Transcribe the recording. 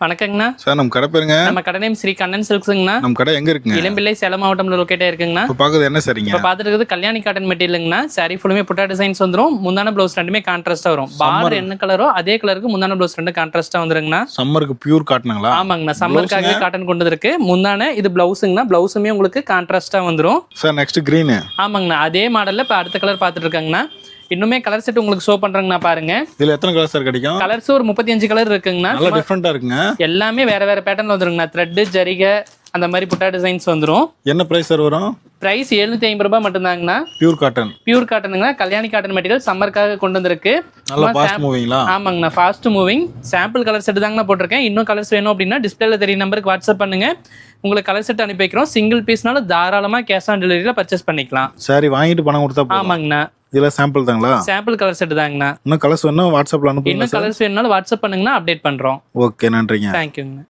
வணக்கங்கண்ணா. Sir நம்ம கடை பேருங்க? நம்ம கடை நேம் ஸ்ரீ கண்ணன் சில்க்ஸுங்கண்ணா. நம்ம கடை எங்க இருக்குங்க? இளம்பிள்ளை சேலம் மாவட்டம்ல லொக்கேட் ஆயிருக்குங்கண்ணா. இப்போ பார்க்குறது என்ன சரிங்க? இப்போ பார்த்துட்டு இருக்கிறது கல்யாணி காட்டன் மெட்டீரியலுங்கண்ணா. சாரி ஃபுல்லுமே புட்டா டிசைன்ஸ் வந்துடும். முந்தான ப்ளவுஸ் ரெண்டுமே கான்ட்ராஸ்ட்டாக வரும். பார்டர் என்ன கலரோ அதே கலருக்கு முந்தான ப்ளவுஸ் ரெண்டு கான்ட்ராஸ்ட்டாக வந்துருங்கண்ணா. சம்மருக்கு பியூர் காட்டனுங்களா? ஆமாங்கண்ணா, சம்மருக்காகவே காட்டன் கொண்டு இருக்கு. முந்தான இது பிளவுஸுங்கண்ணா. பிளவுஸுமே உங்களுக்கு கான்ட்ராஸ்ட்டாக வந்துடும். Sir next green. ஆமாங்கண்ணா, அதே மாடலில் இப்போ அடுத்த கலர் பார்த்துட்டு இருக்காங்கண்ணா. இன்னுமே கலர் செட் உங்களுக்கு ஷோ பண்றேங்கண்ணா. பாருங்க, இதுல எத்தனை கலர் சார் கிடைக்கும்? கலர்ஸ் ஒரு 35 கலர் இருக்குங்கண்ணா. நல்லா டிஃபரெண்டா இருக்குங்க. எல்லாமே வேற வேற பேட்டர்ன்ல வந்துருங்கண்ணா. த்ரெட், ஜரிகை அந்த மாதிரி புட்டா டிசைன்ஸ் வந்துரும். என்ன பிரைஸ் சார் வரும்? பிரைஸ் 750 ரூபாய் மட்டும்தாங்கண்ணா. Pure cotton. பியூர் காட்டனுங்கண்ணா. கல்யாணி காட்டன் மெட்டீரியல் சம்மருக்காக கொண்டு வந்திருக்கு. நல்லா ஃபாஸ்ட் மூவிங்களா? ஆமாங்கண்ணா, fast moving. Sample colour set தாங்கண்ணா போட்டிருக்கேன். இன்னும் கலர்ஸ் வேணும் அப்படின்னா டிஸ்பிளேல தெரிய நம்பருக்கு வாட்ஸ்அப் பண்ணுங்க. உங்களுக்கு கலர் செட் அனுப்பி வைக்கிறோம். சிங்கிள் பீஸ்னாலும் தாராளமா கேஷ் ஆன் டெலிவரியில பர்ச்சேஸ் பண்ணிக்கலாம். சரி, வாங்கிட்டு பணம் கொடுத்தா போதும். ஆமாங்கண்ணா, இதுல சாம்பிள் தாங்களா? சாம்பிள் கலர் செட் தாங்கண்ணா. இன்னும் கலர்ஸ் வேணும் வாட்ஸ்அப்ல அனுப்புங்க. இன்னும் கலர்ஸ் வேணும்னாலும் வாட்ஸ்அப் பண்ணுங்கண்ணா, அப்டேட் பண்றோம். ஓகே, நன்றிங்க. தேங்க்யூங்கண்ணா.